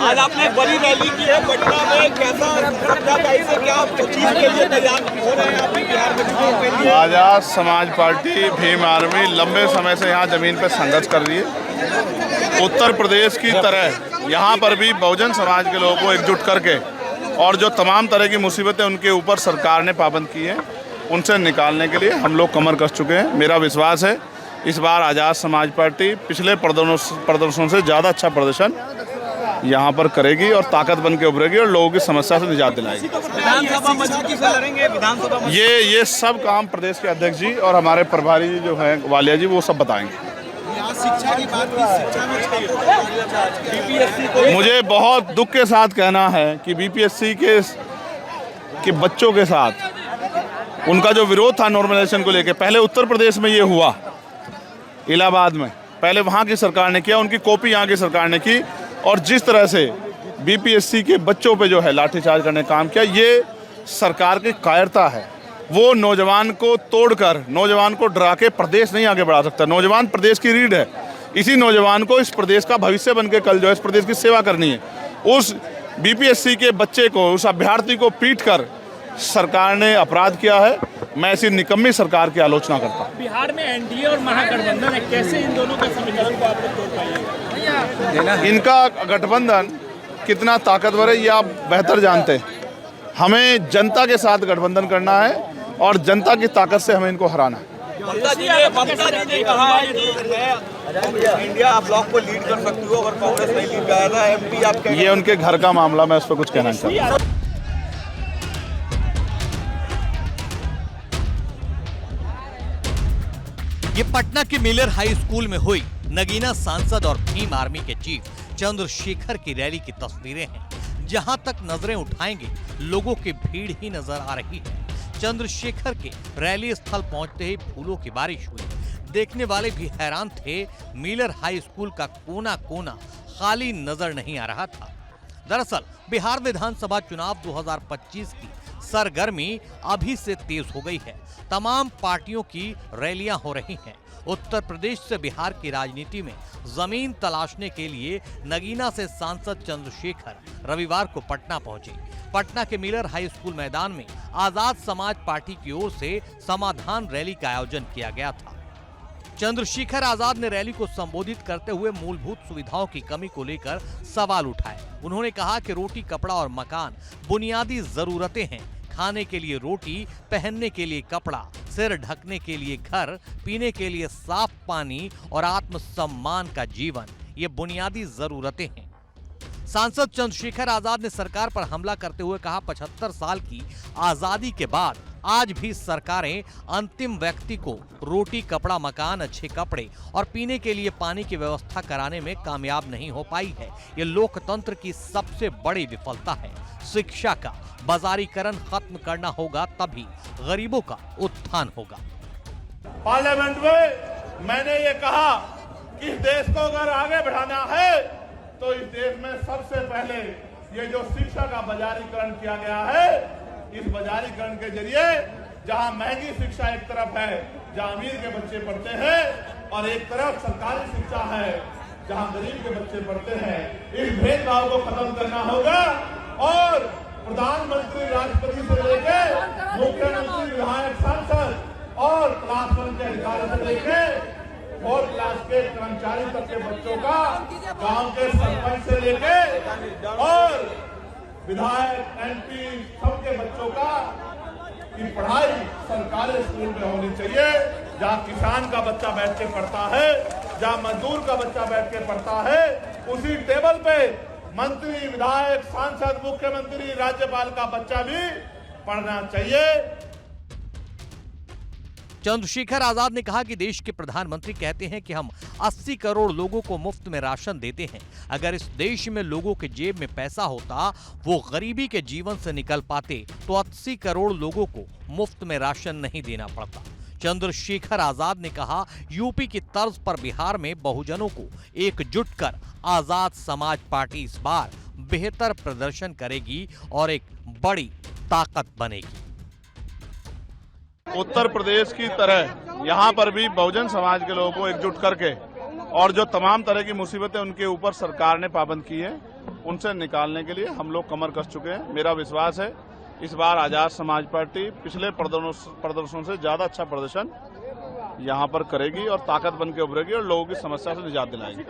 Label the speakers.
Speaker 1: आज आपने एक बड़ी रैली की है पटना में, कैसा क्या चीज के लिए तैयार हो रहे हैं आप बिहार में चुनाव के लिए?
Speaker 2: आजाद समाज पार्टी भीम आर्मी लंबे समय से यहाँ जमीन पर संघर्ष कर रही है। उत्तर प्रदेश की तरह यहाँ पर भी बहुजन समाज के लोगों को एकजुट करके और जो तमाम तरह की मुसीबतें उनके ऊपर सरकार ने पाबंद की हैं उनसे निकालने के लिए हम लोग कमर कस चुके हैं। मेरा विश्वास है इस बार आज़ाद समाज पार्टी पिछले प्रदर्शनों से ज़्यादा अच्छा प्रदर्शन यहाँ पर करेगी और ताकत बन के उभरेगी और लोगों की समस्या से निजात दिलाएगी।
Speaker 1: विधानसभा मजबूती से लड़ेंगे, विधानसभा
Speaker 2: ये सब काम प्रदेश के अध्यक्ष जी और हमारे प्रभारी जो हैं वालिया जी वो सब बताएंगे।
Speaker 1: शिक्षा की बात की, शिक्षा में बीपीएससी को
Speaker 2: मुझे बहुत दुख के साथ कहना है कि बीपीएससी के बच्चों के साथ उनका जो विरोध था नॉर्मलाइजेशन को लेकर, पहले उत्तर प्रदेश में ये हुआ इलाहाबाद में, पहले वहाँ की सरकार ने किया, उनकी कॉपी यहाँ की सरकार ने की और जिस तरह से बीपीएससी के बच्चों पे जो है लाठीचार्ज करने का काम किया, ये सरकार की कायरता है। वो नौजवान को तोड़कर, नौजवान को डरा के प्रदेश नहीं आगे बढ़ा सकता। नौजवान प्रदेश की रीढ़ है। इसी नौजवान को इस प्रदेश का भविष्य बन के कल जो है इस प्रदेश की सेवा करनी है। उस बीपीएससी के बच्चे को, उस अभ्यर्थी को पीट कर सरकार ने अपराध किया है। मैं ऐसी निकम्मी सरकार की आलोचना करता हूँ।
Speaker 3: बिहार में एनडीए और महागठबंधन है, कैसे इन दोनों के समीकरण को आप लोग तोड़ पाइएगा?
Speaker 2: इनका गठबंधन कितना ताकतवर है ये आप बेहतर जानते हैं। हमें जनता के साथ गठबंधन करना है और जनता की ताकत से हमें इनको हराना है।
Speaker 1: ममता जी ने कहा है कि इंडिया ब्लॉक को लीड कर सकती हो अगर कांग्रेस नहीं लीड कर रहा है। एमपी आप
Speaker 2: ये उनके घर का मामला, मैं उस पर कुछ कहना नहीं चाहता।
Speaker 4: ये पटना के मिलर हाई स्कूल में हुई नगीना सांसद और भीम आर्मी के चीफ चंद्रशेखर की रैली की तस्वीरें हैं। जहां तक नजरें उठाएंगे लोगों की भीड़ ही नजर आ रही है। चंद्रशेखर के रैली स्थल पहुंचते ही फूलों की बारिश हुई। देखने वाले भी हैरान थे। मिलर हाई स्कूल का कोना कोना खाली नजर नहीं आ रहा था। दरअसल बिहार विधानसभा चुनाव 2025 की सरगर्मी अभी से तेज हो गई है। तमाम पार्टियों की रैलियां हो रही हैं। उत्तर प्रदेश से बिहार की राजनीति में जमीन तलाशने के लिए नगीना से सांसद चंद्रशेखर रविवार को पटना पहुंचे। पटना के मिलर हाई स्कूल मैदान में आजाद समाज पार्टी की ओर से समाधान रैली का आयोजन किया गया था। चंद्रशेखर आजाद ने रैली को संबोधित करते हुए मूलभूत सुविधाओं की कमी को लेकर सवाल उठाए। उन्होंने कहा कि रोटी, कपड़ा और मकान बुनियादी जरूरतें हैं। खाने के लिए रोटी, पहनने के लिए कपड़ा, सिर ढकने के लिए घर, पीने के लिए साफ पानी और आत्मसम्मान का जीवन, ये बुनियादी जरूरतें हैं। सांसद चंद्रशेखर आजाद ने सरकार पर हमला करते हुए कहा, 75 साल की आजादी के बाद आज भी सरकारें अंतिम व्यक्ति को रोटी, कपड़ा, मकान, अच्छे कपड़े और पीने के लिए पानी की व्यवस्था कराने में कामयाब नहीं हो पाई है। ये लोकतंत्र की सबसे बड़ी विफलता है। शिक्षा का बाजारीकरण खत्म करना होगा, तभी गरीबों का उत्थान होगा।
Speaker 2: पार्लियामेंट में मैंने ये कहा कि इस देश को अगर आगे बढ़ाना है तो इस देश में सबसे पहले ये जो शिक्षा का बाजारीकरण किया गया है, इस बाजारीकरण के जरिए जहां महंगी शिक्षा एक तरफ है जहां अमीर के बच्चे पढ़ते हैं और एक तरफ सरकारी शिक्षा है जहां गरीब के बच्चे पढ़ते हैं, इस भेदभाव को खत्म करना होगा और प्रधानमंत्री, राष्ट्रपति से लेकर मुख्यमंत्री, विधायक, सांसद और क्लास 1 के अधिकारी से लेकर 4 क्लास के कर्मचारी तक के बच्चों का, गांव के सरपंच से लेकर और विधायक, एमपी, सबके बच्चों का की पढ़ाई सरकारी स्कूल में होनी चाहिए। जहां किसान का बच्चा बैठ के पढ़ता है, जहां मजदूर का बच्चा बैठ के पढ़ता है, उसी टेबल पे मंत्री, विधायक, सांसद, मुख्यमंत्री, राज्यपाल का बच्चा भी पढ़ना चाहिए।
Speaker 4: चंद्रशेखर आजाद ने कहा कि देश के प्रधानमंत्री कहते हैं कि हम 80 करोड़ लोगों को मुफ्त में राशन देते हैं। अगर इस देश में लोगों के जेब में पैसा होता, वो गरीबी के जीवन से निकल पाते, तो 80 करोड़ लोगों को मुफ्त में राशन नहीं देना पड़ता। चंद्रशेखर आजाद ने कहा, यूपी की तर्ज पर बिहार में बहुजनों को एकजुट कर आजाद समाज पार्टी इस बार बेहतर प्रदर्शन करेगी और एक बड़ी ताकत बनेगी। उत्तर प्रदेश की तरह यहाँ पर भी बहुजन समाज के लोगों को एकजुट करके
Speaker 2: और जो तमाम तरह की मुसीबतें उनके ऊपर सरकार ने पाबंद की है, उनसे निकालने के लिए हम लोग कमर कस चुके हैं। मेरा विश्वास है इस बार आजाद समाज पार्टी पिछले प्रदर्शनों से ज्यादा अच्छा प्रदर्शन यहाँ पर करेगी और ताकत बन के उभरेगी और लोगों की समस्या से निजात दिलाएगी।